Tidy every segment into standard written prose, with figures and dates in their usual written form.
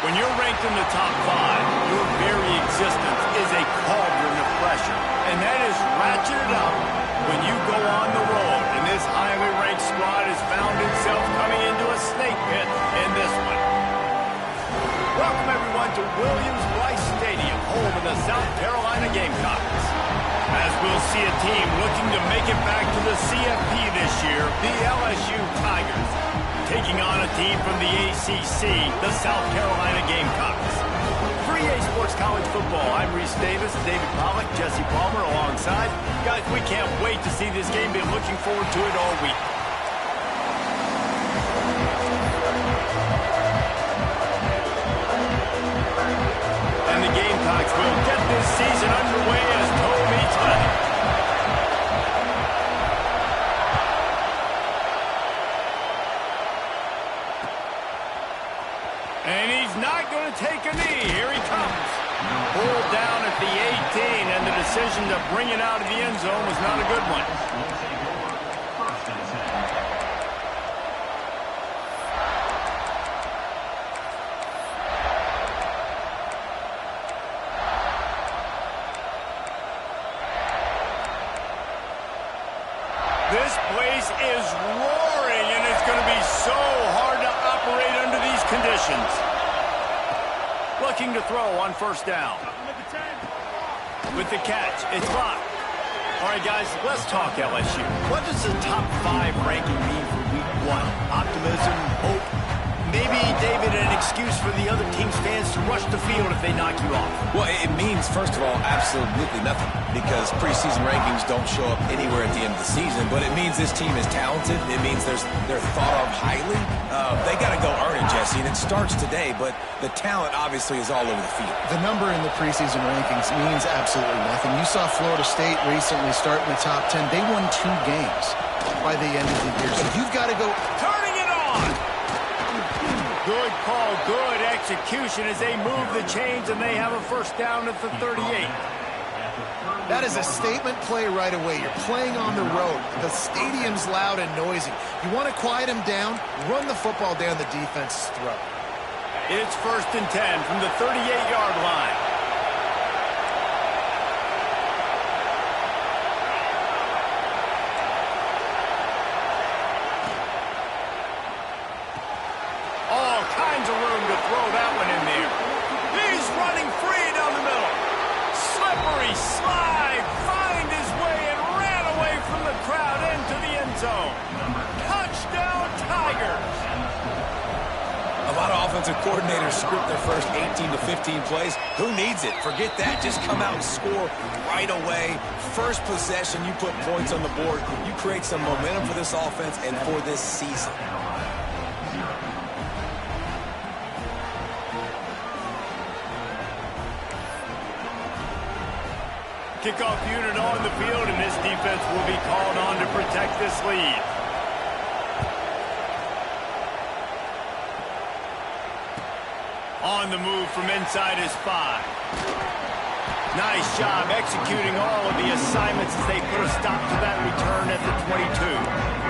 When you're ranked in the top 5, your very existence is a cauldron of pressure. And that is ratcheted up when you go on the road. And this highly ranked squad has found itself coming into a snake pit in this one. Welcome, everyone, to Williams-Brice Stadium, home of the South Carolina Gamecocks. As we'll see a team looking to make it back to the CFP this year, the LSU Tigers, taking on a team from the ACC, the South Carolina Gamecocks. For EA Sports College Football, I'm Reese Davis, David Pollack, Jesse Palmer alongside. Guys, we can't wait to see this game. Been looking forward to it all week. And the Gamecocks will get this season underway as toe meets leather. And he's not going to take a knee. Here he comes. Pulled down at the 18, and the decision to bring it out of the end zone was not a good one. This place is roaring, and it's going to be so hard to operate under these conditions. Looking to throw on first down. With the catch, it's blocked. All right, guys, let's talk LSU. What does the top 5 ranking mean for week 1? Optimism, hope, maybe, David, an excuse for the other team's fans to rush the field if they knock you off. Well, it means, first of all, absolutely nothing, because preseason rankings don't show up anywhere at the end of the season, but it means this team is talented. It means they're thought of highly. They got to go earn it, Jesse, and it starts today, but the talent obviously is all over the field. The number in the preseason rankings means absolutely nothing. You saw Florida State recently start in the top 10. They won 2 games by the end of the year, so you've got to go. Turning it on! Good call, good execution as they move the chains, and they have a first down at the 38. That is a statement play right away. You're playing on the road. The stadium's loud and noisy. You want to quiet them down, run the football down the defense's throat. It's first and 10 from the 38-yard line. zone. Touchdown, Tigers! A lot of offensive coordinators script their first 18 to 15 plays. Who needs it? Forget that. Just come out and score right away. First possession, you put points on the board. You create some momentum for this offense and for this season. Kickoff unit on the field, and this defense will be called on to protect this lead. On the move from inside his 5. Nice job executing all of the assignments as they put a stop to that return at the 22.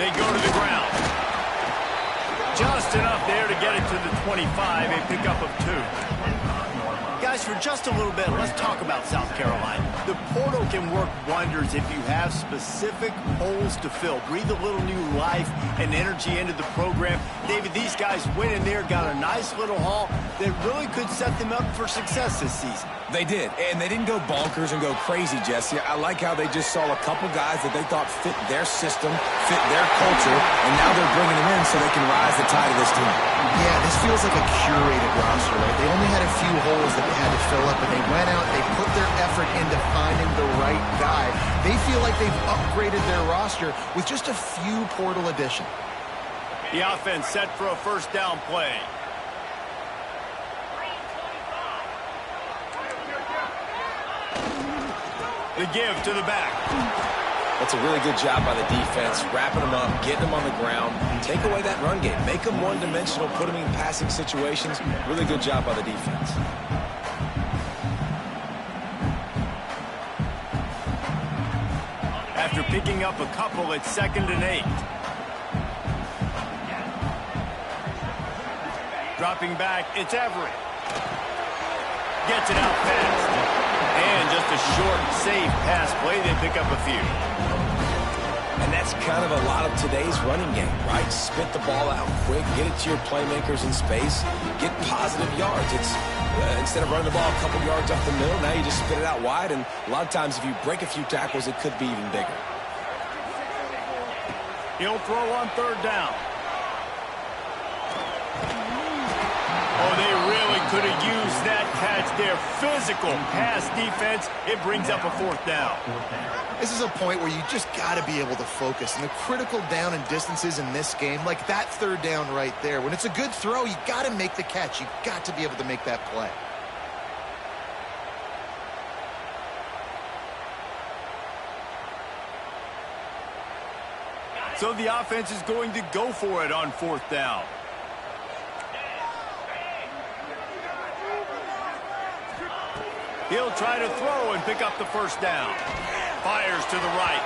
They go to the ground. Just enough there to get it to the 25, a pickup of 2. Guys, for just a little bit, let's talk about South Carolina. The portal can work wonders if you have specific holes to fill. Breathe a little new life and energy into the program. David, these guys went in there, got a nice little haul that really could set them up for success this season. They did, and they didn't go bonkers and go crazy, Jesse. I like how they just saw a couple guys that they thought fit their system, fit their culture, and now they're bringing them in so they can rise the tide of this team. Yeah, this feels like a curated roster, right? They only had a few holes that they had to fill up, and they went out, they put their effort into finding the right guy. They feel like they've upgraded their roster with just a few portal additions. The offense set for a first down play. The give to the back. That's a really good job by the defense, wrapping them up, getting them on the ground. Take away that run game. Make them one-dimensional, put them in passing situations. Really good job by the defense. After picking up a couple, it's 2nd and 8. Dropping back, it's Everett. Gets it out fast. And just a short, safe pass play, they pick up a few. And that's kind of a lot of today's running game, right? Spit the ball out quick, get it to your playmakers in space, get positive yards. It's instead of running the ball a couple yards up the middle, now you just spit it out wide, and a lot of times if you break a few tackles, it could be even bigger. He'll throw on 3rd down. Oh, they really could have used that catch there. Physical pass defense. It brings up a 4th down. This is a point where you just got to be able to focus. And the critical down and distances in this game, like that 3rd down right there, when it's a good throw, you got to make the catch. You got to be able to make that play. So the offense is going to go for it on 4th down. He'll try to throw and pick up the first down. Fires to the right.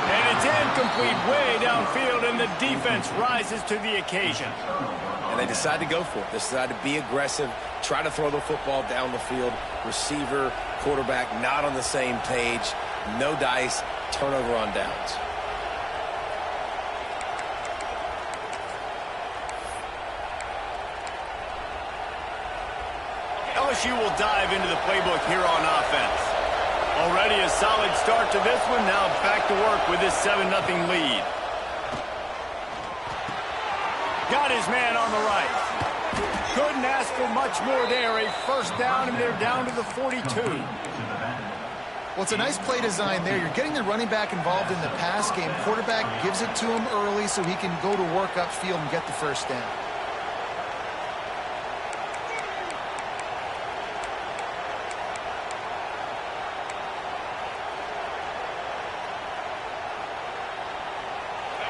And it's incomplete way downfield, and the defense rises to the occasion. And they decide to go for it. They decide to be aggressive, try to throw the football down the field. Receiver, quarterback, not on the same page. No dice, turnover on downs. LSU will dive into the playbook here on offense. Already a solid start to this one. Now back to work with this 7-0 lead. Got his man on the right. Couldn't ask for much more there. A first down, and they're down to the 42. Well, it's a nice play design there. You're getting the running back involved in the pass game. Quarterback gives it to him early so he can go to work upfield and get the first down.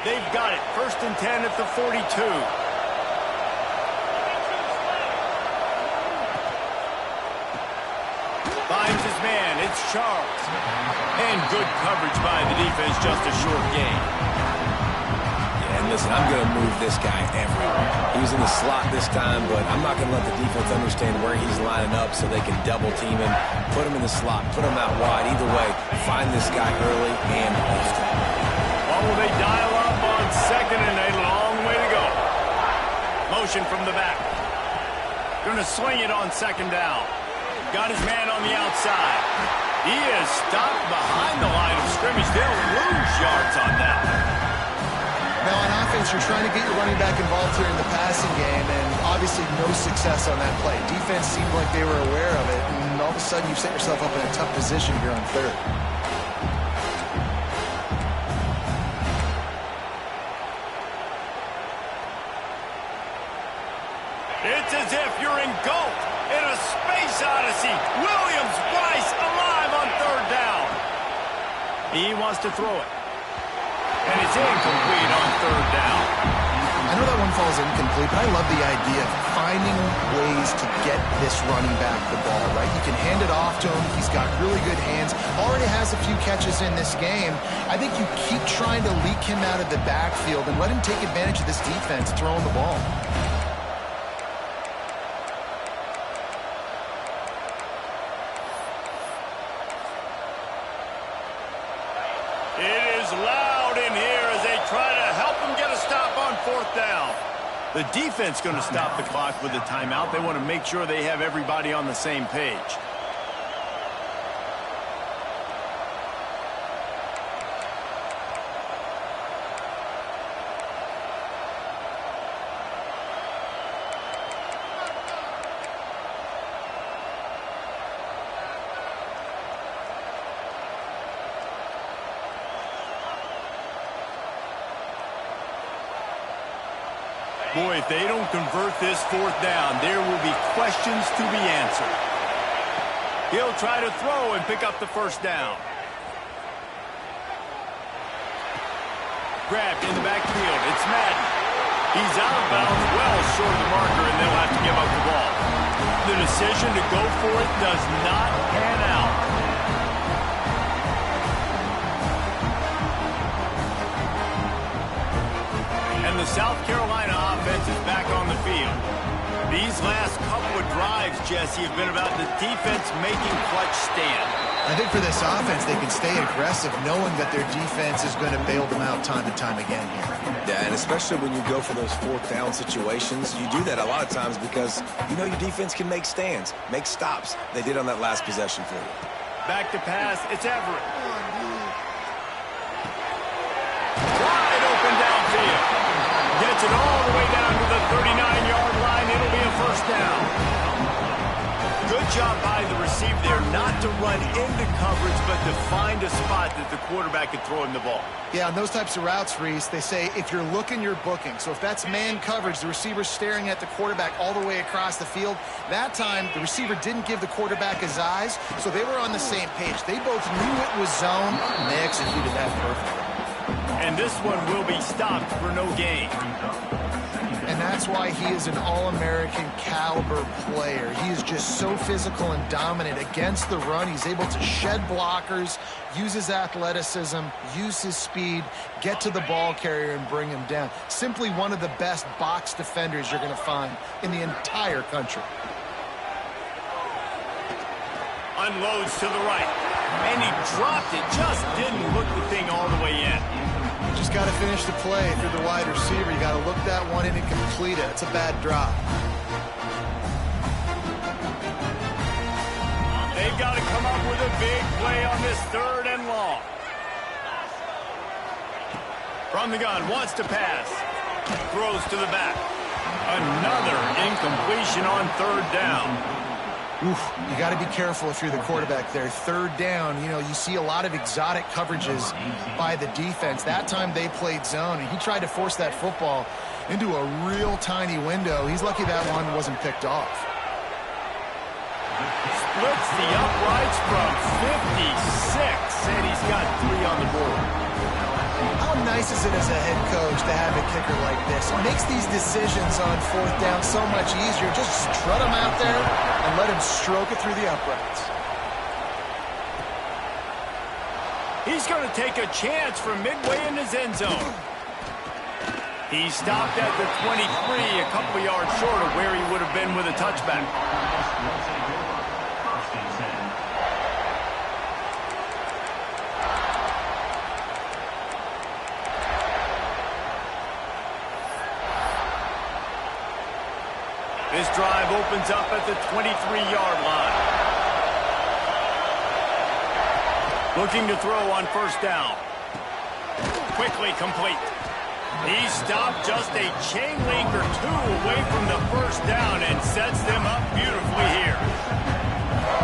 They've got it. 1st and 10 at the 42. Finds his man. It's Charles. And good coverage by the defense, just a short gain. Yeah, and listen, I'm going to move this guy everywhere. He's in the slot this time, but I'm not going to let the defense understand where he's lining up so they can double team him, put him in the slot, put him out wide. Either way, find this guy early and often. What will they dial up on second and a long way to go? Motion from the back. Going to swing it on second down. Got his man on the outside. He is stopped behind the line of scrimmage. They'll lose yards on that. Now, on offense, you're trying to get your running back involved here in the passing game, and obviously no success on that play. Defense seemed like they were aware of it, and all of a sudden you've set yourself up in a tough position here on third. It's as if you're engulfed in a space odyssey. Williams-Brice alive on third down. He wants to throw it. And it's incomplete on third down. I know that one falls incomplete, but I love the idea of finding ways to get this running back the ball, right? You can hand it off to him. He's got really good hands. Already has a few catches in this game. I think you keep trying to leak him out of the backfield and let him take advantage of this defense throwing the ball. It is loud in here as they try to help him get a stop on fourth down. The defense going to stop the clock with a timeout. They want to make sure they have everybody on the same page. Boy, if they don't convert this fourth down, there will be questions to be answered. He'll try to throw and pick up the first down. Grabbed in the backfield. It's Madden. He's out of bounds, well short of the marker, and they'll have to give up the ball. The decision to go for it does not pan out. And the South Carolina offense is back on the field. These last couple of drives, Jesse, have been about the defense making clutch stand. I think for this offense, they can stay aggressive knowing that their defense is going to bail them out time and time again here. Yeah, and especially when you go for those fourth down situations, you do that a lot of times because you know your defense can make stands, make stops. They did on that last possession for you. Back to pass, it's Everett. Wide open downfield. Gets it all the way down to the 39-yard line. It'll be a first down. Good job by the receiver there not to run into coverage, but to find a spot that the quarterback could throw him the ball. Yeah, on those types of routes, Reese, they say if you're looking, you're booking. So if that's man coverage, the receiver's staring at the quarterback all the way across the field. That time, the receiver didn't give the quarterback his eyes, so they were on the same page. They both knew it was zone, and they executed that perfectly. And this one will be stopped for no gain. And that's why he is an All-American caliber player. He is just so physical and dominant against the run. He's able to shed blockers, use his athleticism, use his speed, get to the ball carrier and bring him down. Simply one of the best box defenders you're going to find in the entire country. Unloads to the right. And he dropped it. Just didn't look the thing all the way in. Just got to finish the play. If you're the wide receiver, you got to look that one in and complete it. It's a bad drop. They've got to come up with a big play on this third and long. From the gun, wants to pass. Throws to the back. Another incompletion on third down. Oof, you got to be careful if you're the quarterback there. Third down, you know, you see a lot of exotic coverages by the defense. That time they played zone, and he tried to force that football into a real tiny window. He's lucky that one wasn't picked off. Splits the uprights from 56, and he's got 3 on the board. How nice is it as a head coach to have a kicker like this? It makes these decisions on fourth down so much easier. Just strut him out there and let him stroke it through the uprights. He's going to take a chance from midway in his end zone. He stopped at the 23, a couple yards short of where he would have been with a touchback. This drive opens up at the 23-yard line. Looking to throw on first down. Quickly complete. He stopped just a chain link or two away from the first down and sets them up beautifully here.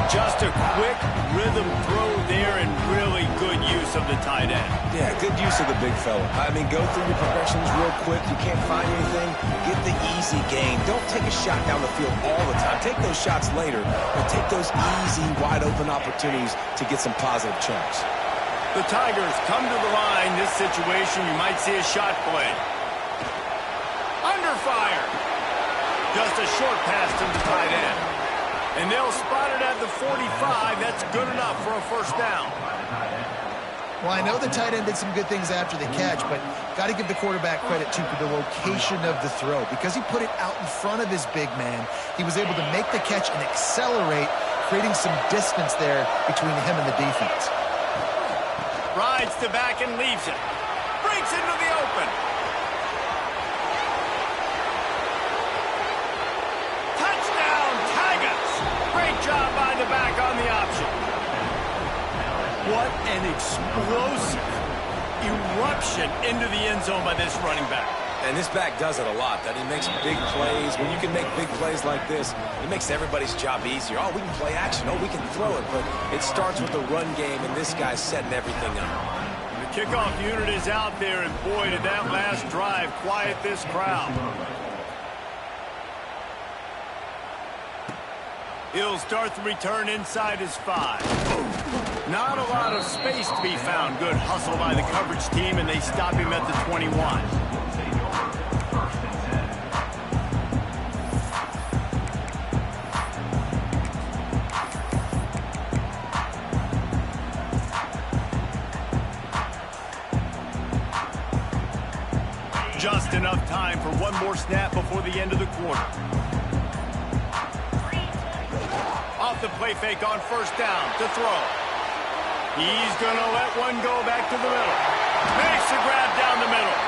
Just a quick rhythm throw there and really good use of the tight end. Yeah, good use of the big fella. I mean, go through your progressions real quick. You can't find anything. Get the easy gain. Don't take a shot down the field all the time. Take those shots later, but take those easy, wide-open opportunities to get some positive chunks. The Tigers come to the line. This situation, you might see a shot play. Under fire. Just a short pass to the tight end. And they'll spot it at the 45. That's good enough for a first down. Well, I know the tight end did some good things after the catch, but got to give the quarterback credit, too, for the location of the throw. Because he put it out in front of his big man, he was able to make the catch and accelerate, creating some distance there between him and the defense. Rides to back and leaves it. Breaks into the open. Touchdown, Tigers. Great job by the back on the option. What an explosive eruption into the end zone by this running back. And this back does it a lot, that he makes big plays. When you can make big plays like this, it makes everybody's job easier. Oh, we can play action. Oh, we can throw it. But it starts with the run game, and this guy's setting everything up. The kickoff unit is out there, and boy, did that last drive quiet this crowd. He'll start the return inside his 5. Not a lot of space to be found. Good hustle by the coverage team, and they stop him at the 21. Just enough time for one more snap before the end of the quarter. Off the play fake on first down to throw. He's going to let one go back to the middle. Makes the grab down the middle.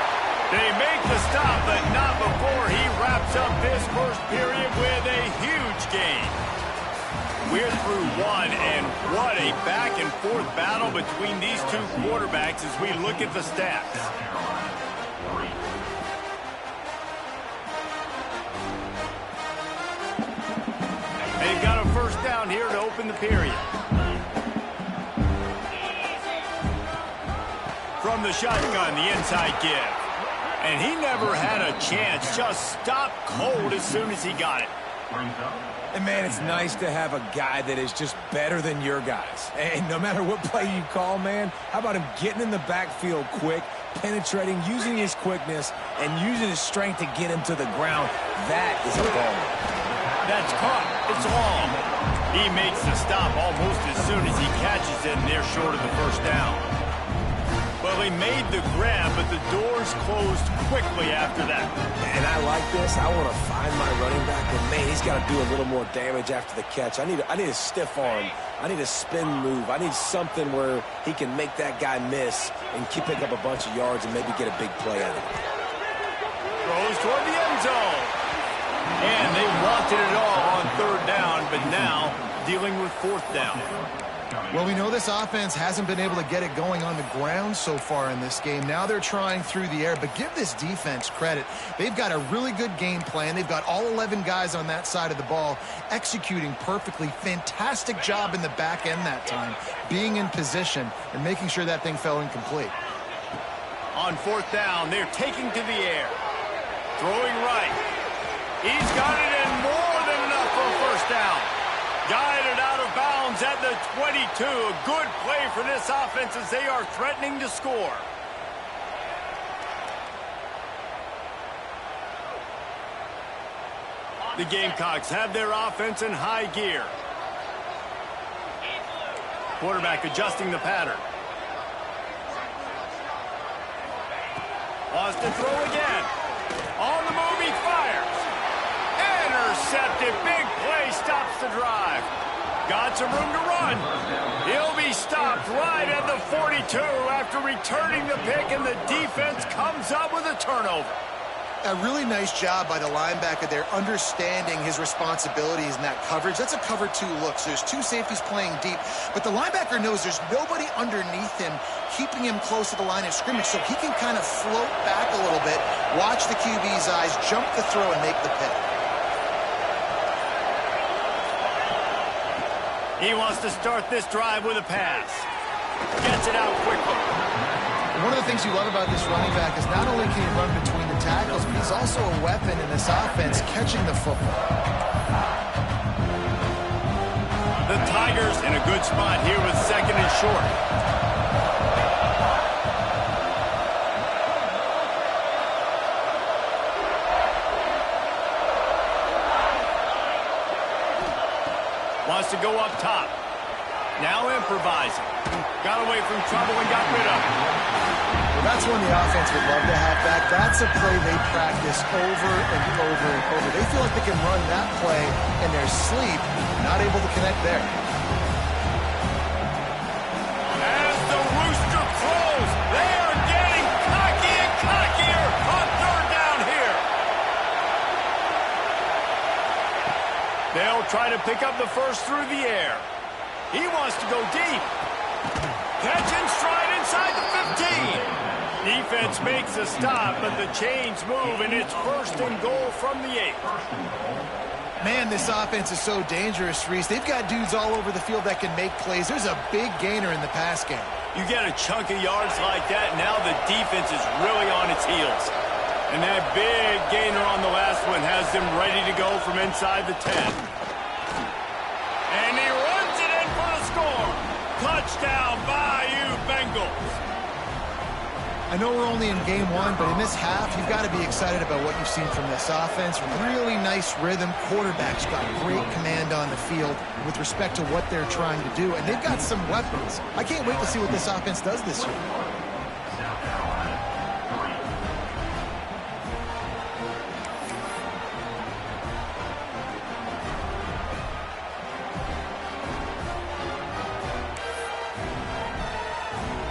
They make the stop, but not before he wraps up this first period with a huge gain. We're through one, and what a back-and-forth battle between these two quarterbacks as we look at the stats. They've got a first down here to open the period. From the shotgun, the inside give. And he never had a chance, just stopped cold as soon as he got it. And, man, it's nice to have a guy that is just better than your guys. And no matter what play you call, man, how about him getting in the backfield quick, penetrating, using his quickness, and using his strength to get him to the ground. That is a ball. That's caught. It's long. He makes the stop almost as soon as he catches it, and they're short of the first down. Well, he made the grab, but the doors closed quickly after that. And I like this. I want to find my running back, but, man, he's got to do a little more damage after the catch. I need a stiff arm. I need a spin move. I need something where he can make that guy miss and pick up a bunch of yards and maybe get a big play out of it. Throws toward the end zone. And they wanted it all on third down, but now dealing with fourth down. Well, we know this offense hasn't been able to get it going on the ground so far in this game. Now they're trying through the air, but give this defense credit. They've got a really good game plan. They've got all 11 guys on that side of the ball executing perfectly. Fantastic job in the back end that time, being in position and making sure that thing fell incomplete. On fourth down, they're taking to the air. Throwing right. He's got it in more than enough for a first down. Guided out of bounds at the 22. A good play for this offense as they are threatening to score. The Gamecocks have their offense in high gear. Quarterback adjusting the pattern. Wants to throw again. On the move, he fires. Intercepted. Big play stops the drive. Got some room to run. He'll be stopped right at the 42 after returning the pick, and the defense comes up with a turnover. A really nice job by the linebacker there, understanding his responsibilities in that coverage. That's a cover 2 look, so there's 2 safeties playing deep, but the linebacker knows there's nobody underneath him keeping him close to the line of scrimmage, so he can kind of float back a little bit, watch the QB's eyes, jump the throw, and make the pick. He wants to start this drive with a pass. Gets it out quickly. One of the things you love about this running back is not only can he run between the tackles, but he's also a weapon in this offense catching the football. The Tigers in a good spot here with 2nd and short. Wants to go up top. Now improvising. Got away from trouble and got rid of it. Well, that's one the offense would love to have back. That's a play they practice over and over and over. They feel like they can run that play in their sleep, not able to connect there. As the rooster crows, they are getting cocky and cockier on 3rd down here. They'll try to pick up the first through the air. He wants to go deep. Catch in stride inside the 15. Defense makes a stop, but the chains move, and it's 1st and goal from the 8. Man, this offense is so dangerous, Reese. They've got dudes all over the field that can make plays. There's a big gainer in the pass game. You get a chunk of yards like that, now the defense is really on its heels. And that big gainer on the last one has them ready to go from inside the 10. And he runs it in for the score. Touchdown, Bayou Bengals. I know we're only in game 1, but in this half, you've got to be excited about what you've seen from this offense. Really nice rhythm. Quarterback's got great command on the field with respect to what they're trying to do, and they've got some weapons. I can't wait to see what this offense does this year.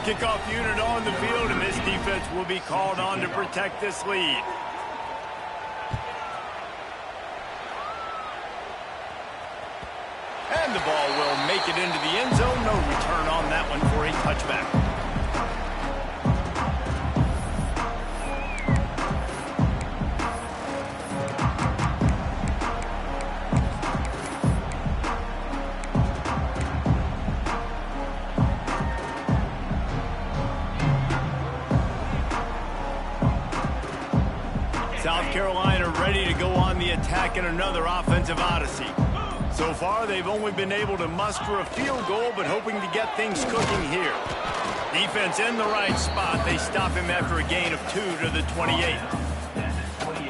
Kickoff unit on the field, and this defense will be called on to protect this lead. And the ball will make it into the end zone. No return on that one for a touchback. South Carolina ready to go on the attack in another offensive odyssey. So far, they've only been able to muster a field goal, but hoping to get things cooking here. Defense in the right spot. They stop him after a gain of 2 to the 28.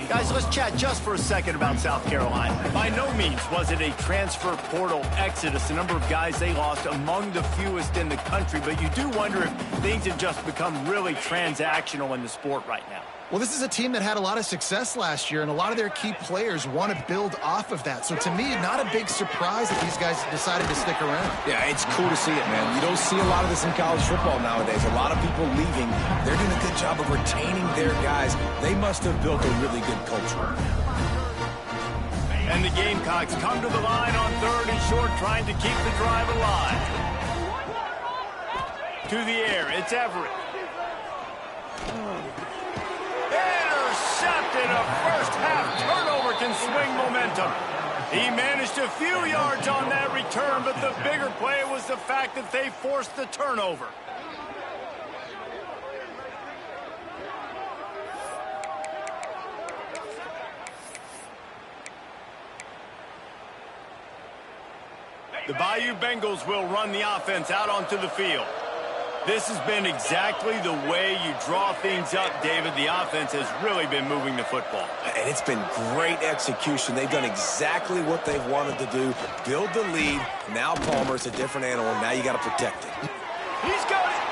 Guys, let's chat just for a second about South Carolina. By no means was it a transfer portal exodus. The number of guys they lost among the fewest in the country, but you do wonder if things have just become really transactional in the sport right now. Well, this is a team that had a lot of success last year, and a lot of their key players want to build off of that. So to me, not a big surprise that these guys decided to stick around. Yeah, it's cool to see it, man. You don't see a lot of this in college football nowadays. A lot of people leaving. They're doing a good job of retaining their guys. They must have built a really good culture. And the Gamecocks come to the line on 3rd and short, trying to keep the drive alive. To the air, it's Everett. Intercepted. A first-half turnover can swing momentum. He managed a few yards on that return, but the bigger play was the fact that they forced the turnover. The Bayou Bengals will run the offense out onto the field. This has been exactly the way you draw things up, David. The offense has really been moving the football. And it's been great execution. They've done exactly what they've wanted to do. Build the lead. Now Palmer's a different animal. Now you got to protect it. He's got it.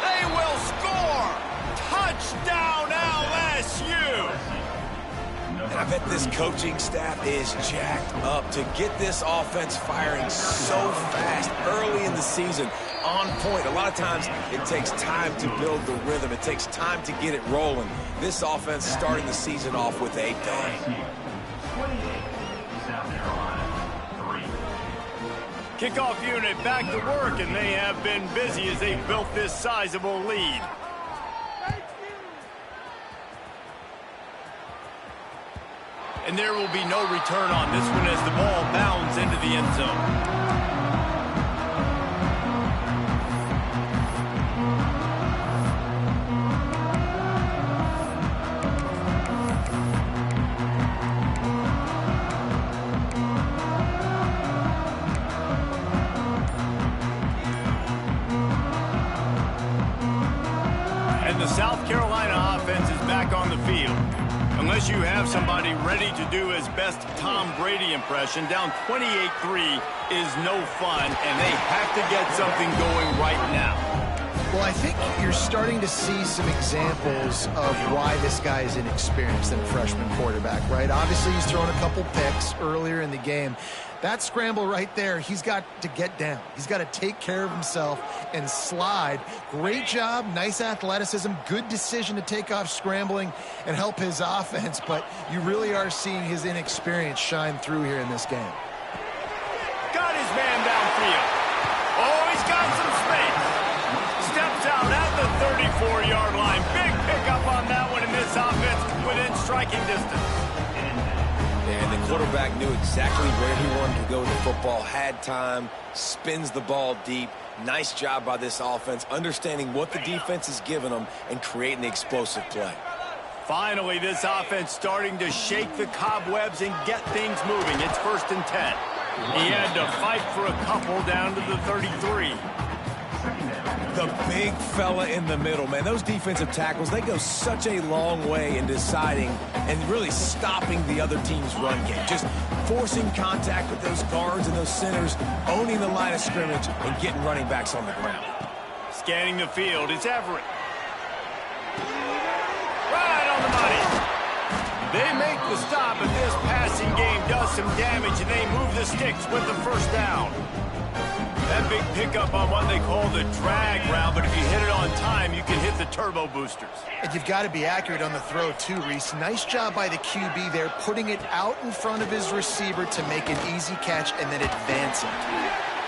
They will score. Touchdown, LSU! And I bet this coaching staff is jacked up to get this offense firing so fast early in the season, on point. A lot of times it takes time to build the rhythm. It takes time to get it rolling. This offense starting the season off with a bang. Kickoff unit back to work, and they have been busy as they built this sizable lead. And there will be no return on this one as the ball bounds into the end zone. And the South Carolina offense is back on the field. Unless you have somebody ready to do his best Tom Brady impression, down 28-3 is no fun, and they have to get something going right now. Well, I think you're starting to see some examples of why this guy is inexperienced than a freshman quarterback, right? Obviously, he's thrown a couple picks earlier in the game. That scramble right there, he's got to get down. He's got to take care of himself and slide. Great job, nice athleticism, good decision to take off scrambling and help his offense, but you really are seeing his inexperience shine through here in this game. Got his man downfield. Oh, he's got some space. Steps out at the 34-yard line. Big pickup on that one, and this offense within striking distance. And the quarterback knew exactly where he wanted to go with the football, had time, spins the ball deep. Nice job by this offense, understanding what the defense is giving them and creating the explosive play. Finally, this offense starting to shake the cobwebs and get things moving. It's 1st and 10. He had to fight for a couple down to the 33. The big fella in the middle, man. Those defensive tackles, they go such a long way in deciding and really stopping the other team's run game. Just forcing contact with those guards and those centers, owning the line of scrimmage, and getting running backs on the ground. Scanning the field, it's Everett. Right on the money. They make the stop, but this passing game does some damage, and they move the sticks with the first down. That big pickup on what they call the drag route, but if you hit it on time, you can hit the turbo boosters. And you've got to be accurate on the throw, too, Reese. Nice job by the QB there, putting it out in front of his receiver to make an easy catch and then advance it.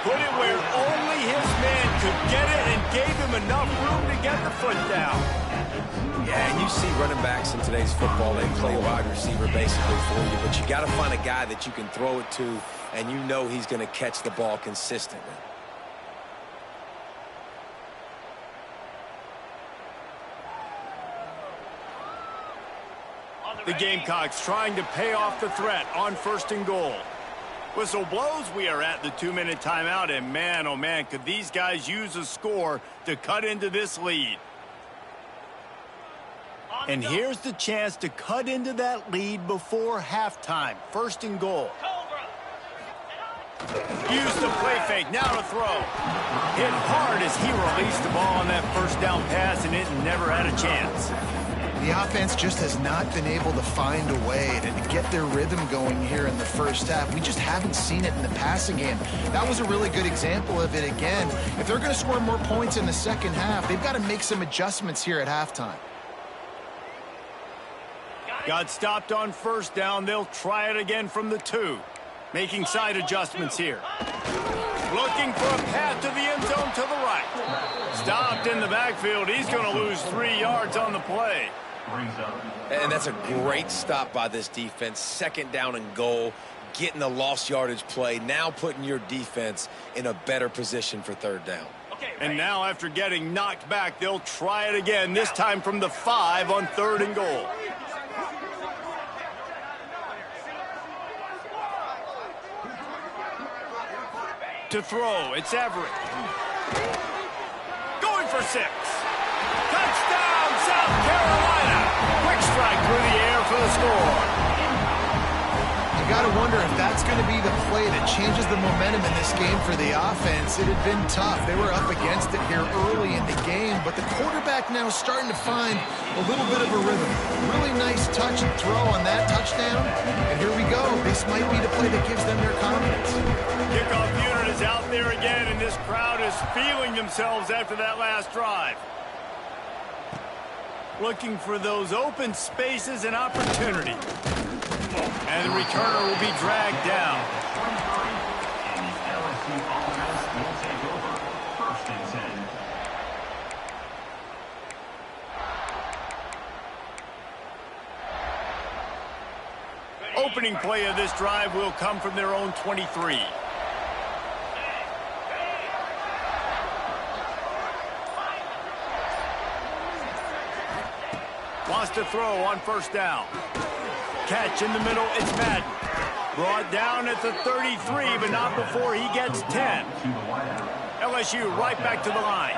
Put it where only his man could get it and gave him enough room to get the foot down. Yeah, and you see running backs in today's football, they play wide receiver basically for you, but you got to find a guy that you can throw it to, and you know he's going to catch the ball consistently. The Gamecocks trying to pay off the threat on 1st and goal. Whistle blows, we are at the 2-minute timeout, and man, oh man, could these guys use a score to cut into this lead. And here's the chance to cut into that lead before halftime. 1st and goal. Use the play fake, now to throw. Hit hard as he released the ball on that first down pass, and it never had a chance. The offense just has not been able to find a way to get their rhythm going here in the first half. We just haven't seen it in the passing game. That was a really good example of it again. If they're going to score more points in the second half, they've got to make some adjustments here at halftime. Got stopped on first down. They'll try it again from the 2. Making side adjustments here. Looking for a path to the end zone to the right. Stopped in the backfield. He's going to lose 3 yards on the play. And that's a great stop by this defense. 2nd down and goal, getting the lost yardage play, now putting your defense in a better position for 3rd down. And now after getting knocked back, they'll try it again, this time from the 5 on 3rd and goal. To throw, it's Everett. Going for 6. Touchdown, South Carolina. Quick strike through the air for the score. you got to wonder if that's going to be the play that changes the momentum in this game for the offense. It had been tough. They were up against it here early in the game, but the quarterback now is starting to find a little bit of a rhythm. Really nice touch and throw on that touchdown, and here we go. This might be the play that gives them their confidence. Kickoff unit is out there again, and this crowd is feeling themselves after that last drive. Looking for those open spaces and opportunity. And the returner will be dragged down. Opening play of this drive will come from their own 23. Wants to throw on first down. Catch in the middle, it's Madden. Brought down at the 33, but not before he gets 10. LSU right back to the line.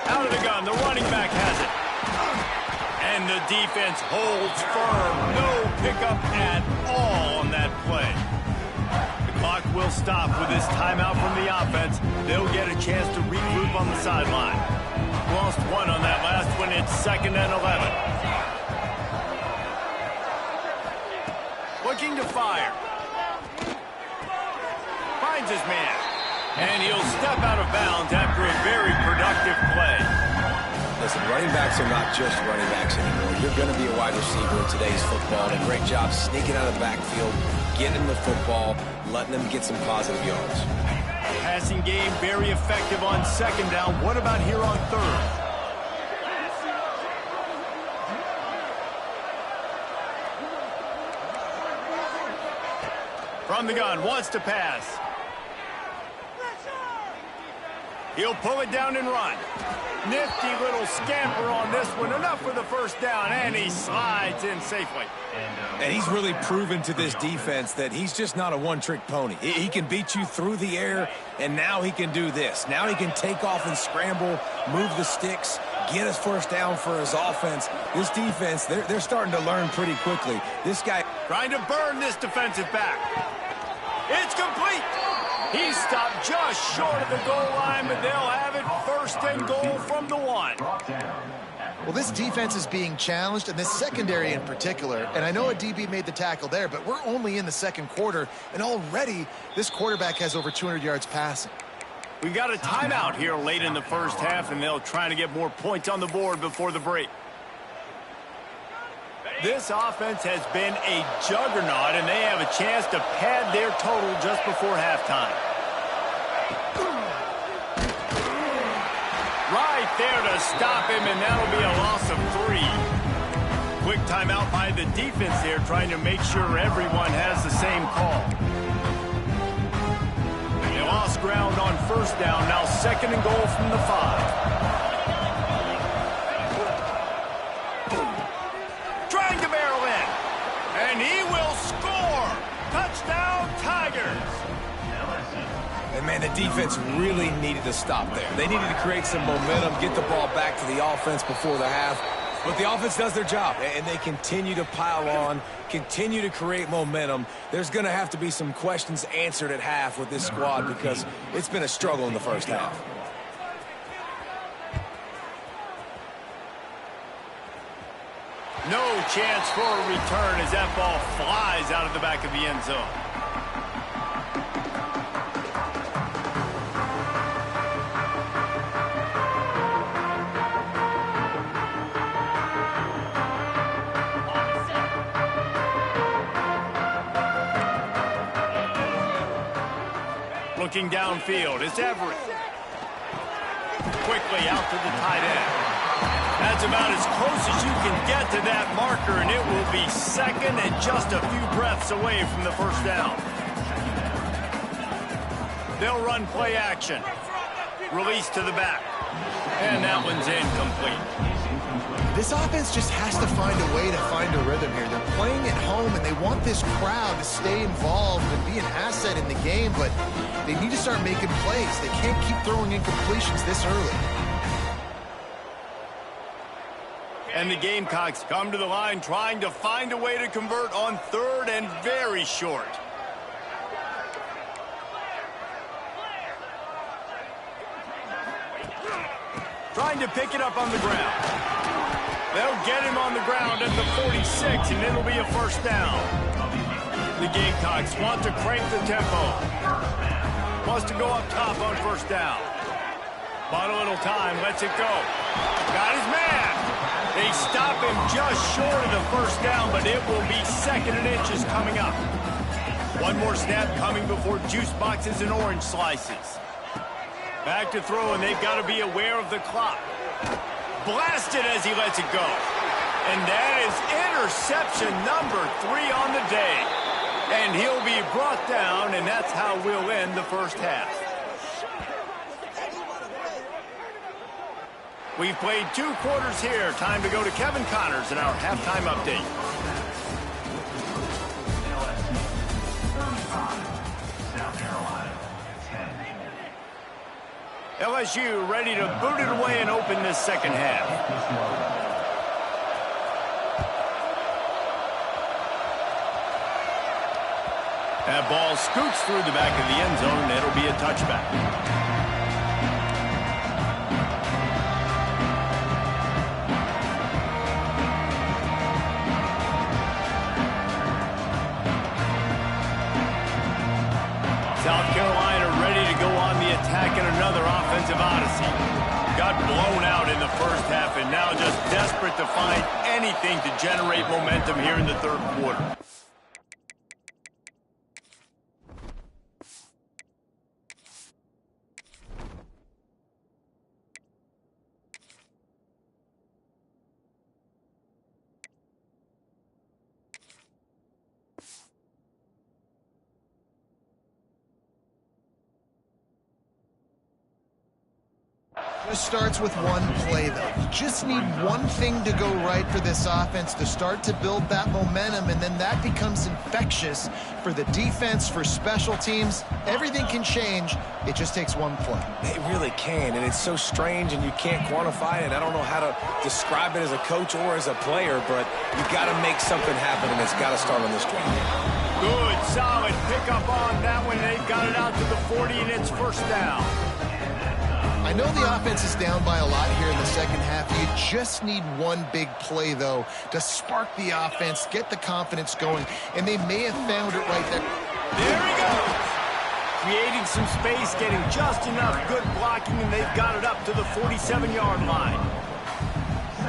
Out of the gun, the running back has it. And the defense holds firm. No pickup at all on that play. The clock will stop with this timeout from the offense. They'll get a chance to regroup on the sideline. Lost one on that last one. It's 2nd and 11. Looking to fire. Finds his man. And he'll step out of bounds after a very productive play. Listen, running backs are not just running backs anymore. You're going to be a wide receiver in today's football. And a great job sneaking out of the backfield, getting him the football, letting him get some positive yards. Passing game very effective on 2nd down. What about here on 3rd? From the gun, wants to pass. He'll pull it down and run. Nifty little scamper on this one. Enough for the first down, and he slides in safely. And he's really proven to this defense that he's just not a one-trick pony. He can beat you through the air, and now he can do this. Now he can take off and scramble, move the sticks, get his first down for his offense. This defense, they're starting to learn pretty quickly. This guy trying to burn this defensive back. It's complete. He stopped just short of the goal line, but they'll have it 1st and goal from the 1. Well, this defense is being challenged, and this secondary in particular. And I know a DB made the tackle there, but we're only in the 2nd quarter, and already this quarterback has over 200 yards passing. We got a timeout here late in the first half, and they'll try to get more points on the board before the break. This offense has been a juggernaut, and they have a chance to pad their total just before halftime. Right there to stop him, and that'll be a loss of 3. Quick timeout by the defense there, trying to make sure everyone has the same call. They lost ground on first down, now 2nd and goal from the 5. Trying to barrel in, and he will score. Touchdown, Tigers. And, man, the defense really needed to stop there. They needed to create some momentum, get the ball back to the offense before the half. But the offense does their job, and they continue to pile on, continue to create momentum. There's going to have to be some questions answered at half with this squad because it's been a struggle in the first half. No chance for a return as that ball flies out of the back of the end zone. Looking downfield, it's Everett. Quickly out to the tight end. That's about as close as you can get to that marker, and it will be 2nd and just a few breaths away from the first down. They'll run play action. Release to the back. And that one's incomplete. This offense just has to find a way to find a rhythm here. They're playing at home, and they want this crowd to stay involved and be an asset in the game, but they need to start making plays. They can't keep throwing incompletions this early. And the Gamecocks come to the line trying to find a way to convert on 3rd and very short. Trying to pick it up on the ground. They'll get him on the ground at the 46, and it'll be a first down. The Gamecocks want to crank the tempo. Wants to go up top on first down. Bought a little time, lets it go. Got his man. They stop him just short of the first down, but it will be 2nd and inches coming up. One more snap coming before juice boxes and orange slices. Back to throw, and they've got to be aware of the clock. Blasted as he lets it go. And that is interception number 3 on the day. And he'll be brought down, and that's how we'll end the first half. We've played 2 quarters here. Time to go to Kevin Connors in our halftime update. LSU ready to boot it away and open this second half. That ball scoots through the back of the end zone, and it'll be a touchback. South Carolina ready to go on the attack in another offensive odyssey. Got blown out in the first half and now just desperate to find anything to generate momentum here in the 3rd quarter. It starts with one play, though. You just need one thing to go right for this offense to start to build that momentum, and then that becomes infectious for the defense, for special teams. Everything can change. It just takes one play. It really can, and it's so strange, and you can't quantify it. I don't know how to describe it as a coach or as a player, but you got to make something happen, and it's got to start on this drive. Good, solid pickup on that one. They've got it out to the 40, and it's first down. I know the offense is down by a lot here in the second half. You just need one big play, though, to spark the offense, get the confidence going, and they may have found it right there. There he goes. Creating some space, getting just enough good blocking, and they've got it up to the 47-yard line.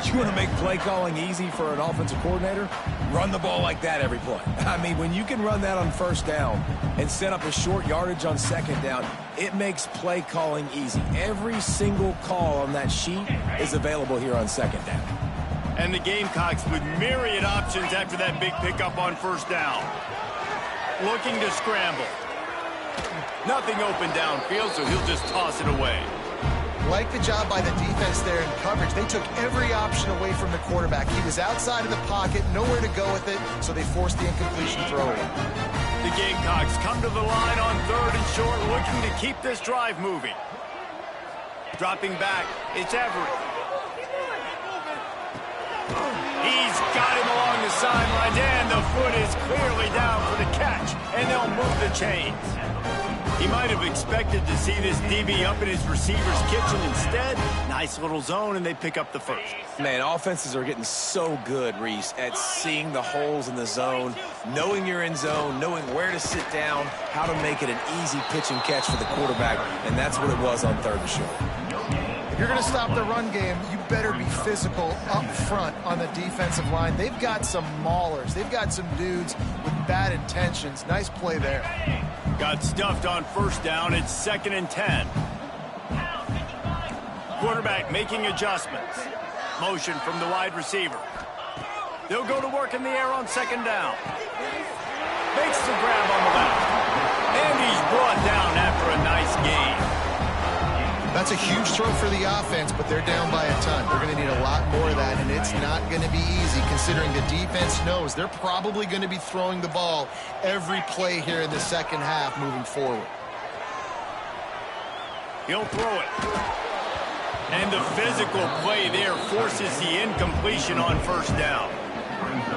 You want to make play calling easy for an offensive coordinator? Run the ball like that every play. I mean, when you can run that on first down and set up a short yardage on second down, it makes play calling easy. Every single call on that sheet is available here on second down. And the Gamecocks with myriad options after that big pickup on first down. Looking to scramble. Nothing open downfield, so he'll just toss it away. Like the job by the defense there in coverage. They took every option away from the quarterback. He was outside of the pocket, nowhere to go with it, so they forced the incompletion throw. The Gamecocks come to the line on 3rd and short, looking to keep this drive moving. Dropping back, it's Everett. He's got him along the sideline, and the foot is clearly down for the catch, and they'll move the chains. He might have expected to see this DB up in his receiver's kitchen. Instead, nice little zone, and they pick up the first. Man, offenses are getting so good, Reese, at seeing the holes in the zone, knowing you're in zone, knowing where to sit down, how to make it an easy pitch and catch for the quarterback, and that's what it was on 3rd and short. If you're going to stop the run game, you better be physical up front on the defensive line. They've got some maulers. They've got some dudes with bad intentions. Nice play there. Got stuffed on first down. It's 2nd and 10. Quarterback making adjustments. Motion from the wide receiver. They'll go to work in the air on second down. Makes the grab on the left. And he's brought down after a nice gain. That's a huge throw for the offense, but they're down by a ton. They're going to need a lot more of that, and it's not going to be easy considering the defense knows they're probably going to be throwing the ball every play here in the second half moving forward. He'll throw it. And the physical play there forces the incompletion on first down.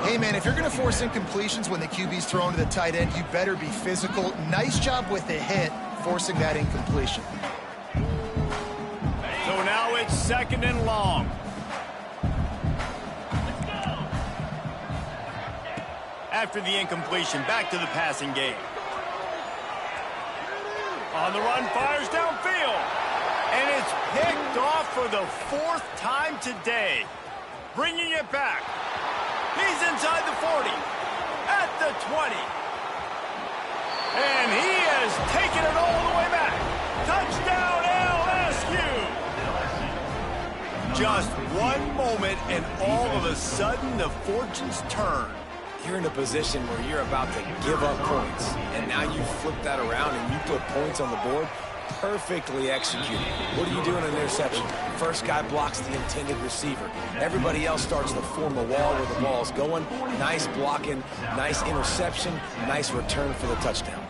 Hey, man, if you're going to force incompletions when the QB's thrown to the tight end, you better be physical. Nice job with the hit, forcing that incompletion. So now it's 2nd and long. After the incompletion, back to the passing game. On the run, fires downfield. And it's picked off for the 4th time today. Bringing it back. He's inside the 40. At the 20. And he has taken it all the way back. Touchdown LSU. Just one moment and all of a sudden the fortunes turn. You're in a position where you're about to give up points, and now you flip that around and you put points on the board. Perfectly executed. What do you do in an interception? First guy blocks the intended receiver. Everybody else starts to form a wall where the ball's going. Nice blocking, nice interception, nice return for the touchdown.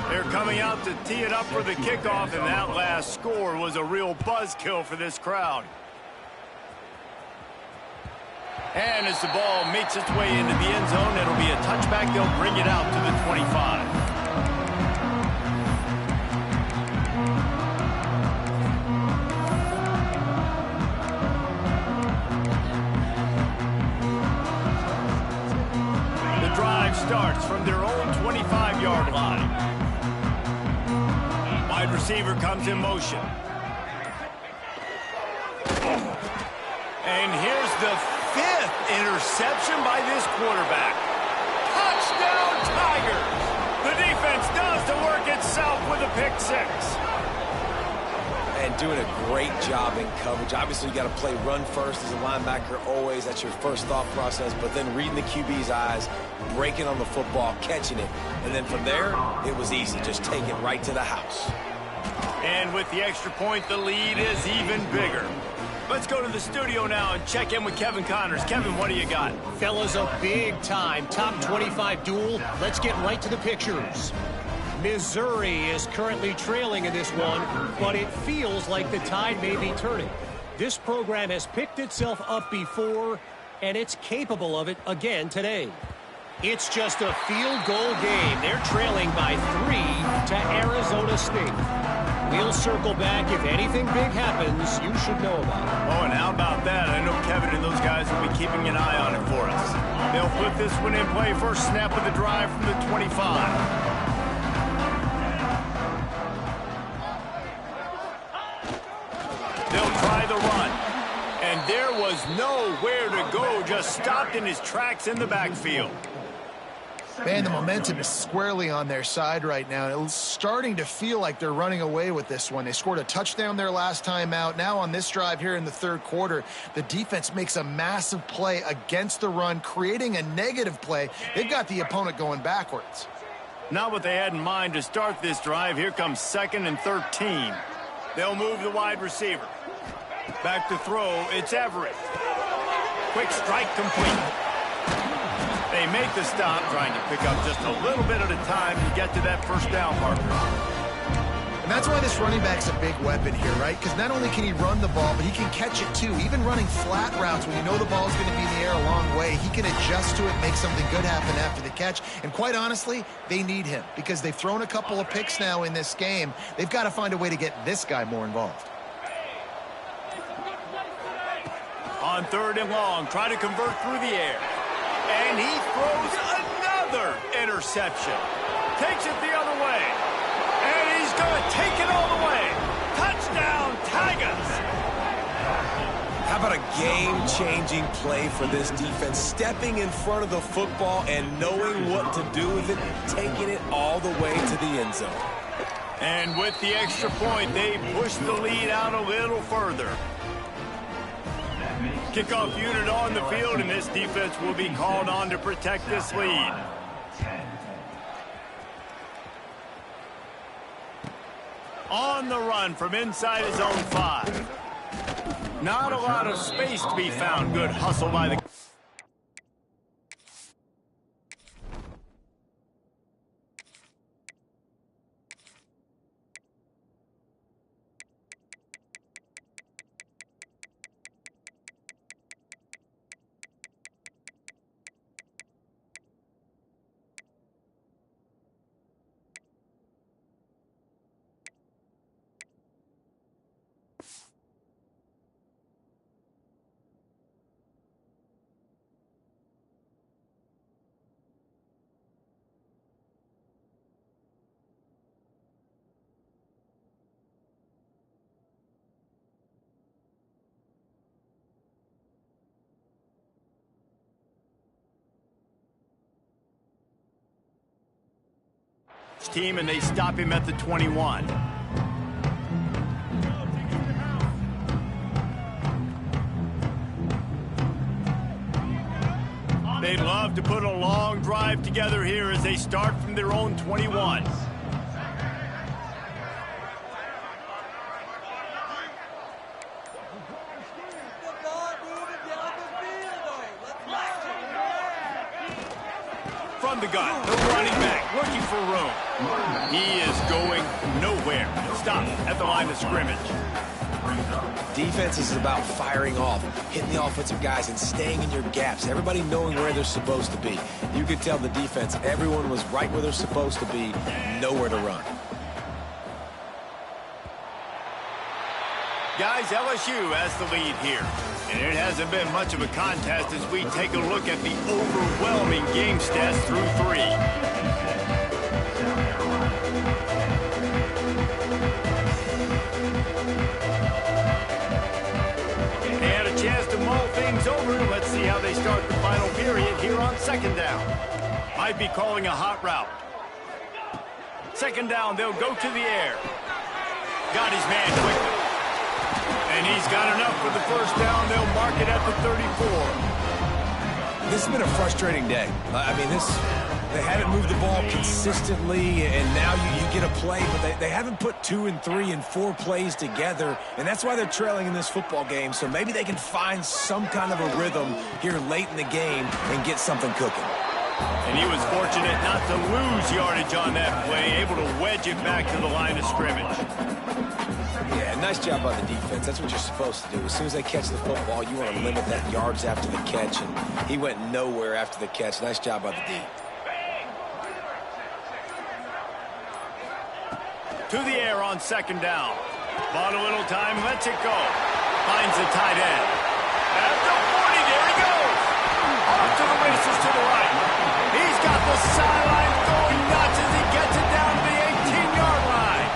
They're coming out to tee it up for the kickoff, and that last score was a real buzzkill for this crowd. And as the ball makes its way into the end zone, it'll be a touchback. They'll bring it out to the 25. The drive starts from their own 25-yard line. Wide receiver comes in motion. And here's the 5th interception by this quarterback. Touchdown, Tigers! The defense does the work itself with a pick 6. And doing a great job in coverage. Obviously, you got to play run first as a linebacker always. That's your first thought process. But then reading the QB's eyes, breaking on the football, catching it. And then from there, it was easy. Just take it right to the house. And with the extra point, the lead is even bigger. Let's go to the studio now and check in with Kevin Connors. Kevin, what do you got? Fellas, a big-time top 25 duel. Let's get right to the pictures. Missouri is currently trailing in this one, but it feels like the tide may be turning. This program has picked itself up before, and it's capable of it again today. It's just a field goal game. They're trailing by 3 to Arizona State. We'll circle back. If anything big happens, you should know about it. Oh, and how about that? I know Kevin and those guys will be keeping an eye on it for us. They'll put this one in play. First snap of the drive from the 25. They'll try the run. And there was nowhere to go. Just stopped in his tracks in the backfield. Man, the momentum is squarely on their side right now. It's starting to feel like they're running away with this one. They scored a touchdown their last time out. Now on this drive here in the 3rd quarter, the defense makes a massive play against the run, creating a negative play. They've got the opponent going backwards. Not what they had in mind to start this drive. Here comes 2nd and 13. They'll move the wide receiver. Back to throw, it's Everett. Quick strike complete. They make the stop, trying to pick up just a little bit at a time to get to that first down marker. And that's why this running back's a big weapon here, right? Because not only can he run the ball, but he can catch it too. Even running flat routes when you know the ball's going to be in the air a long way, he can adjust to it, make something good happen after the catch. And quite honestly, they need him because they've thrown a couple of picks now in this game. They've got to find a way to get this guy more involved. On 3rd and long, try to convert through the air. And he throws another interception. Takes it the other way. And he's going to take it all the way. Touchdown, Tigers. How about a game-changing play for this defense? Stepping in front of the football and knowing what to do with it, taking it all the way to the end zone. And with the extra point, they push the lead out a little further. Kickoff unit on the field, and this defense will be called on to protect this lead. On the run from inside his own 5. Not a lot of space to be found. Good hustle by the... coverage team, and they stop him at the 21. They'd love to put a long drive together here as they start from their own 21. From the gun, the running back looking for room. He is going nowhere. Stop at the line of scrimmage. Defense is about firing off, hitting the offensive guys, and staying in your gaps. Everybody knowing where they're supposed to be. You could tell the defense, everyone was right where they're supposed to be, nowhere to run. Guys, LSU has the lead here. And it hasn't been much of a contest as we take a look at the overwhelming game stats through 3. They had a chance to mull things over. Let's see how they start the final period here on second down. Might be calling a hot route. Second down, they'll go to the air. Got his man quickly. And he's got enough for the first down. They'll mark it at the 34. This has been a frustrating day. I mean, they haven't moved the ball consistently, and now you get a play, but they haven't put 2 and 3 and 4 plays together, and that's why they're trailing in this football game. So maybe they can find some kind of a rhythm here late in the game and get something cooking. And he was fortunate not to lose yardage on that play, able to wedge it back to the line of scrimmage. Yeah, nice job by the defense. That's what you're supposed to do. As soon as they catch the football, you want to limit that yards after the catch, and he went nowhere after the catch. Nice job by the D. To the air on second down. Bought a little time, lets it go. Finds the tight end. At the 40, there he goes. Off to the races to the right. He's got the sideline going nuts as he gets it down to the 18-yard line.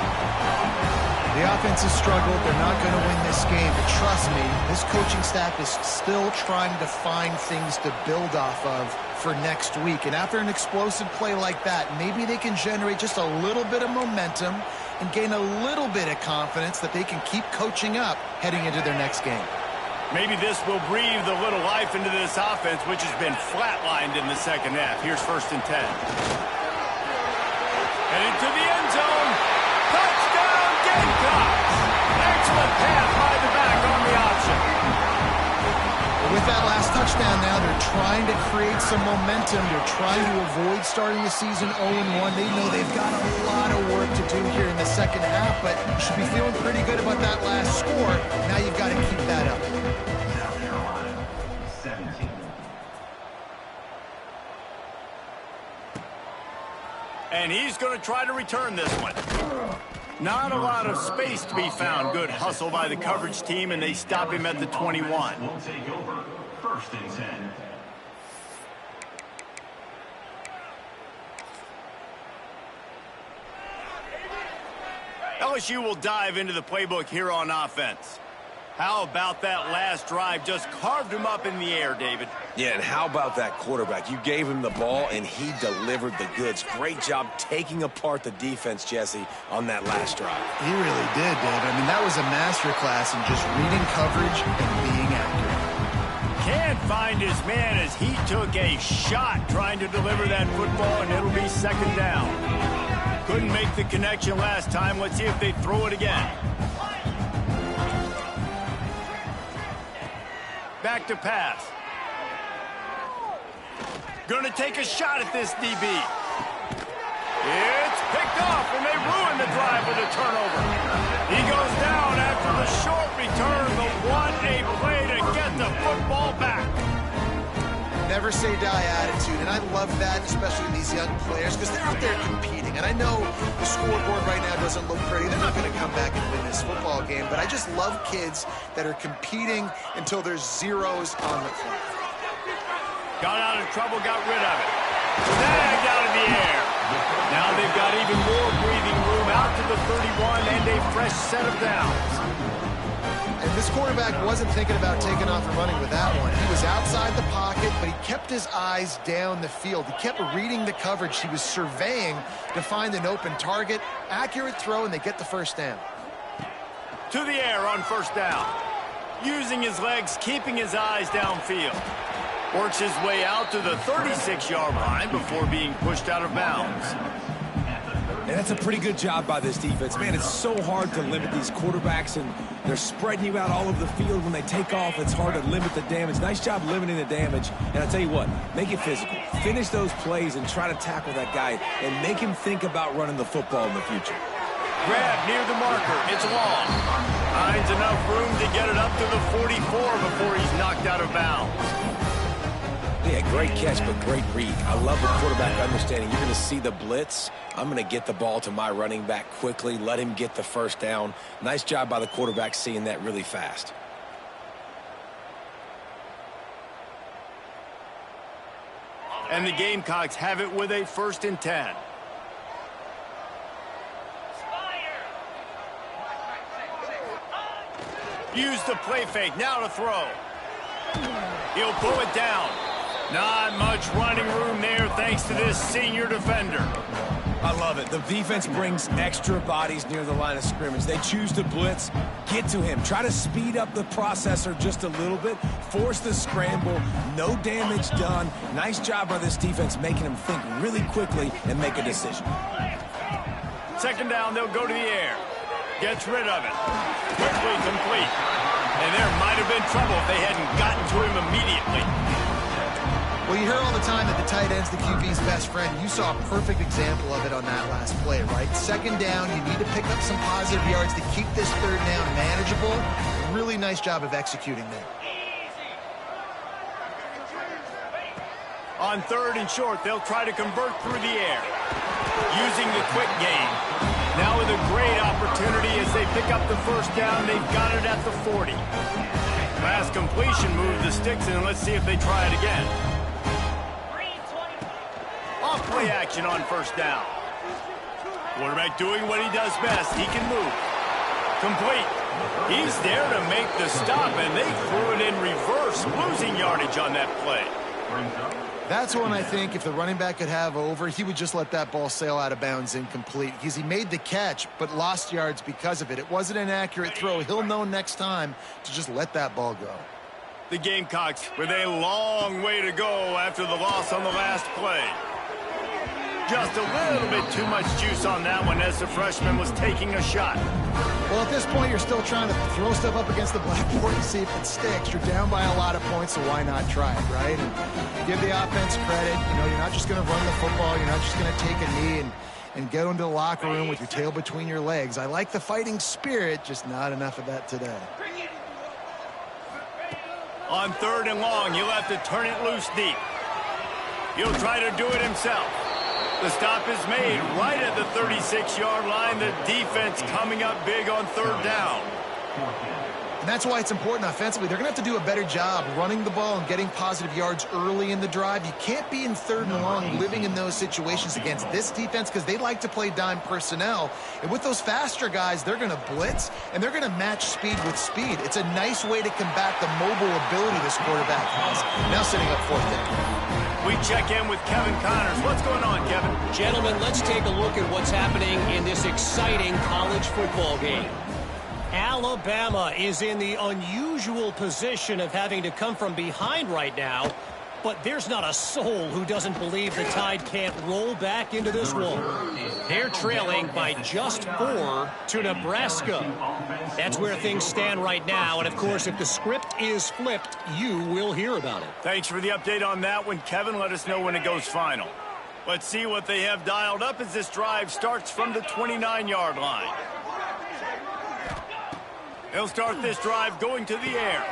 The offense has struggled. They're not going to win this game. But trust me, this coaching staff is still trying to find things to build off of for next week. And after an explosive play like that, maybe they can generate just a little bit of momentum and gain a little bit of confidence that they can keep coaching up heading into their next game. Maybe this will breathe a little life into this offense, which has been flatlined in the second half. Here's 1st and 10. Heading to the end zone. Touchdown, Gamecocks! Excellent pass by the back on the option. With that last touchdown now, they're trying to create some momentum. They're trying to avoid starting the season 0-1. They know they've got a lot of work to do here in the second half, but you should be feeling pretty good about that last score. Now you've got to keep that up. South Carolina, 17. And he's going to try to return this one. Not a lot of space to be found. Good hustle by the coverage team, and they stop him at the 21. Will take over 1st and 10. LSU will dive into the playbook here on offense. How about that last drive? Just carved him up in the air, David. Yeah, and how about that quarterback? You gave him the ball, and he delivered the goods. Great job taking apart the defense, Jesse, on that last drive. He really did, Dave. I mean, that was a masterclass in just reading coverage and being accurate. Can't find his man as he took a shot trying to deliver that football, and it'll be second down. Couldn't make the connection last time. Let's see if they throw it again. Back to pass. Going to take a shot at this DB. It's picked off, and they ruin the drive with a turnover. He goes down after the short return, the 1-A play to get the football back. Never say die attitude, and I love that, especially these young players, because they're out there competing. And I know the scoreboard right now doesn't look pretty. They're not going to come back and win this football game, but I just love kids that are competing until there's zeros on the clock. Got out of trouble, got rid of it. Snagged out of the air. Now they've got even more breathing room out to the 31 and a fresh set of downs. And this quarterback wasn't thinking about taking off and running with that one. He was outside the pocket, but he kept his eyes down the field. He kept reading the coverage. He was surveying to find an open target. Accurate throw, and they get the first down. To the air on first down. Using his legs, keeping his eyes downfield. Works his way out to the 36-yard line before being pushed out of bounds. And that's a pretty good job by this defense. Man, it's so hard to limit these quarterbacks, and they're spreading you out all over the field. When they take off, it's hard to limit the damage. Nice job limiting the damage. And I'll tell you what, make it physical. Finish those plays and try to tackle that guy and make him think about running the football in the future. Grab near the marker. It's long. Finds enough room to get it up to the 44 before he's knocked out of bounds. Yeah, great catch, but great read. I love the quarterback understanding. You're going to see the blitz. I'm going to get the ball to my running back quickly, let him get the first down. Nice job by the quarterback seeing that really fast. And the Gamecocks have it with a 1st and 10. Use the play fake, now to throw. He'll pull it down. Not much running room there thanks to this senior defender. I love it. The defense brings extra bodies near the line of scrimmage. They choose to blitz. Get to him. Try to speed up the processor just a little bit. Force the scramble. No damage done. Nice job by this defense making him think really quickly and make a decision. 2nd down, they'll go to the air. Gets rid of it. Quickly complete. And there might have been trouble if they hadn't gotten to him immediately. Well, you hear all the time that the tight end's the QB's best friend. You saw a perfect example of it on that last play, right? 2nd down, you need to pick up some positive yards to keep this 3rd down manageable. Really nice job of executing there. On 3rd and short, they'll try to convert through the air. Using the quick game. Now with a great opportunity as they pick up the 1st down, they've got it at the 40. Last completion moved the sticks in, and let's see if they try it again. Off play action on 1st down. Quarterback doing what he does best. He can move. Complete. He's there to make the stop, and they threw it in reverse, losing yardage on that play. That's one I think if the running back could have over, he would just let that ball sail out of bounds incomplete. Because he made the catch, but lost yards because of it. It wasn't an accurate throw. He'll know next time to just let that ball go. The Gamecocks with a long way to go after the loss on the last play. Just a little bit too much juice on that one as the freshman was taking a shot. Well, at this point, you're still trying to throw stuff up against the blackboard and see if it sticks. You're down by a lot of points, so why not try it, right? And give the offense credit. You know, you're not just going to run the football. You're not just going to take a knee and go into the locker room with your tail between your legs. I like the fighting spirit, just not enough of that today. On 3rd and long, he'll have to turn it loose deep. He'll try to do it himself. The stop is made right at the 36-yard line. The defense coming up big on 3rd down. And that's why it's important offensively. They're going to have to do a better job running the ball and getting positive yards early in the drive. You can't be in 3rd and long living in those situations against this defense because they like to play dime personnel. And with those faster guys, they're going to blitz, and they're going to match speed with speed. It's a nice way to combat the mobile ability this quarterback has. Now setting up 4th down. We check in with Kevin Connors. What's going on, Kevin? Gentlemen, let's take a look at what's happening in this exciting college football game. Alabama is in the unusual position of having to come from behind right now, but there's not a soul who doesn't believe the Tide can't roll back into this one. They're trailing by just 4 to Nebraska. That's where things stand right now, and of course, if the script is flipped, you will hear about it. Thanks for the update on that one, Kevin. Let us know when it goes final. Let's see what they have dialed up as this drive starts from the 29-yard line. They'll start this drive going to the air.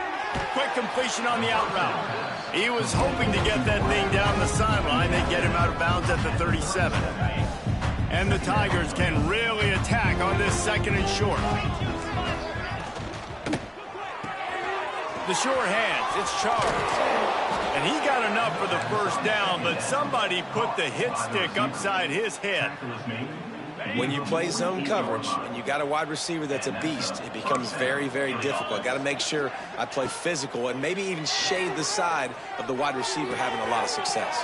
Quick completion on the out route. He was hoping to get that thing down the sideline. They get him out of bounds at the 37. And the Tigers can really attack on this 2nd and short. The short hands, it's Charles. And he got enough for the 1st down, but somebody put the hit stick upside his head. When you play zone coverage and you got a wide receiver that's a beast, it becomes very, very difficult. Got to make sure I play physical and maybe even shade the side of the wide receiver having a lot of success.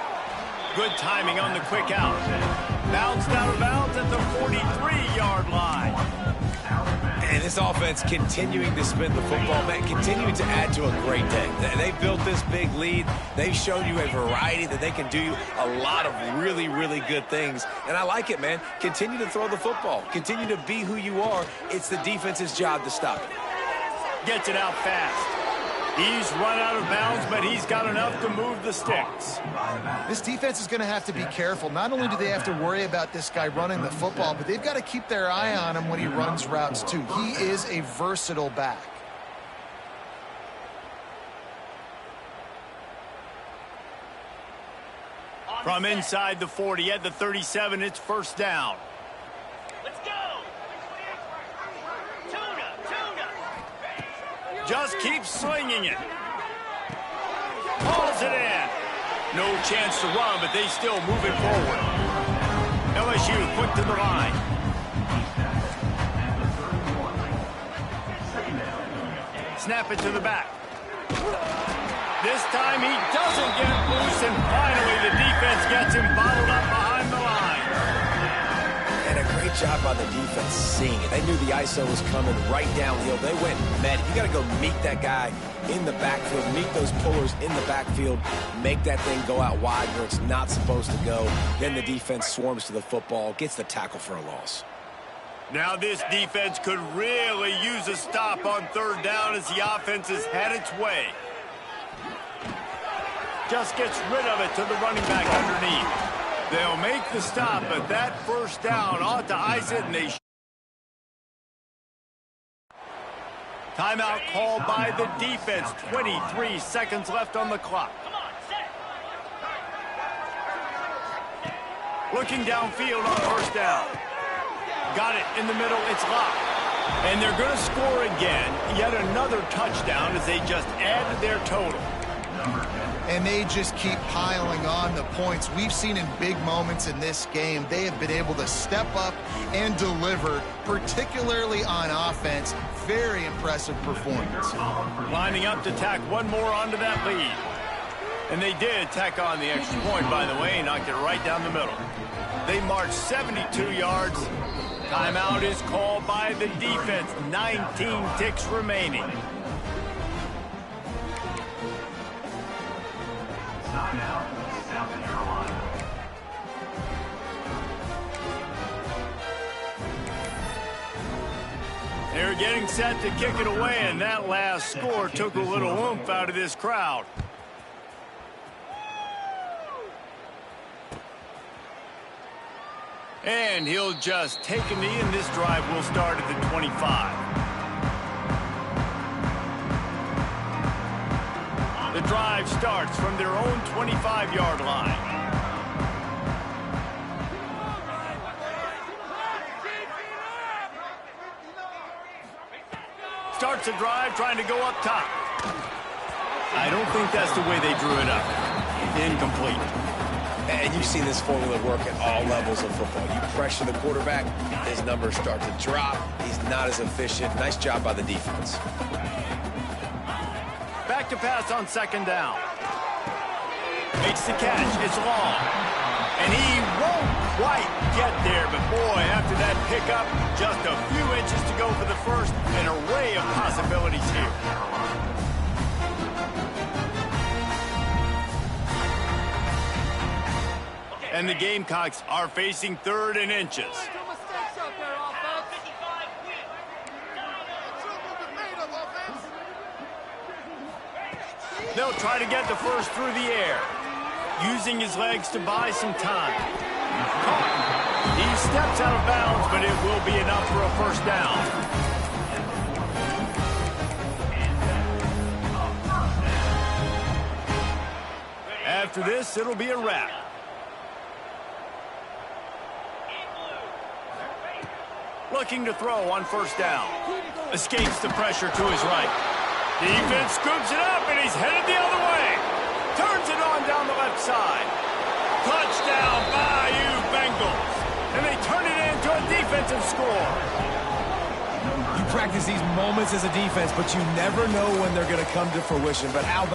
Good timing on the quick out. Bounced out of bounds at the 43-yard line. And this offense continuing to spin the football, man, continuing to add to a great day. They've built this big lead. They've shown you a variety that they can do a lot of really, really good things. And I like it, man. Continue to throw the football. Continue to be who you are. It's the defense's job to stop it. Gets it out fast. He's run out of bounds, but he's got enough to move the sticks. This defense is going to have to be careful. Not only do they have to worry about this guy running the football, but they've got to keep their eye on him when he runs routes too. He is a versatile back. From inside the 40 at the 37, it's first down. Let's go! Just keeps slinging it. Pulls it in. No chance to run, but they still move it forward. LSU quick to the line. Snap it to the back. This time he doesn't get loose, and finally the defense gets him bottled up behind the line. And a great job by the defense seeing it. They knew the ISO was coming right downhill. They went and met it. You got to go meet that guy in the backfield, meet those pullers in the backfield, make that thing go out wide where it's not supposed to go. Then the defense swarms to the football, gets the tackle for a loss. Now this defense could really use a stop on third down as the offense has had its way. Just gets rid of it to the running back underneath. They'll make the stop, but that first down ought to ice it, and they timeout called by the defense. 23 seconds left on the clock. Looking downfield on first down. Got it in the middle. It's locked. And they're going to score again. Yet another touchdown as they just add to their total. And they just keep piling on the points. We've seen in big moments in this game, they have been able to step up and deliver, particularly on offense. Very impressive performance. Lining up to tack one more onto that lead. And they did tack on the extra point, by the way, knocked it right down the middle. They marched 72 yards. Timeout is called by the defense. 19 ticks remaining. Timeout, South Carolina. They're getting set to kick it away, and that last score took a little oomph out of this crowd. And he'll just take a knee, and this drive will start at the 25. The drive starts from their own 25-yard line. Starts the drive trying to go up top. I don't think that's the way they drew it up. Incomplete. And you've seen this formula work at all levels of football. You pressure the quarterback, his numbers start to drop. He's not as efficient. Nice job by the defense. Back to pass on second down. Makes the catch. It's long. And he won't quite get there. But, boy, after that pickup, just a few inches to go for the first. An array of possibilities here. And the Gamecocks are facing third and inches. They'll try to get the first through the air, using his legs to buy some time. Caught. He steps out of bounds, but it will be enough for a first down. After this, it'll be a wrap. Looking to throw on first down. Escapes the pressure to his right. Defense scoops it up, and he's headed the other way. Turns it on down the left side. Touchdown, Bayou Bengals. And they turn it into a offensive score. You practice these moments as a defense, but you never know when they're going to come to fruition. But how about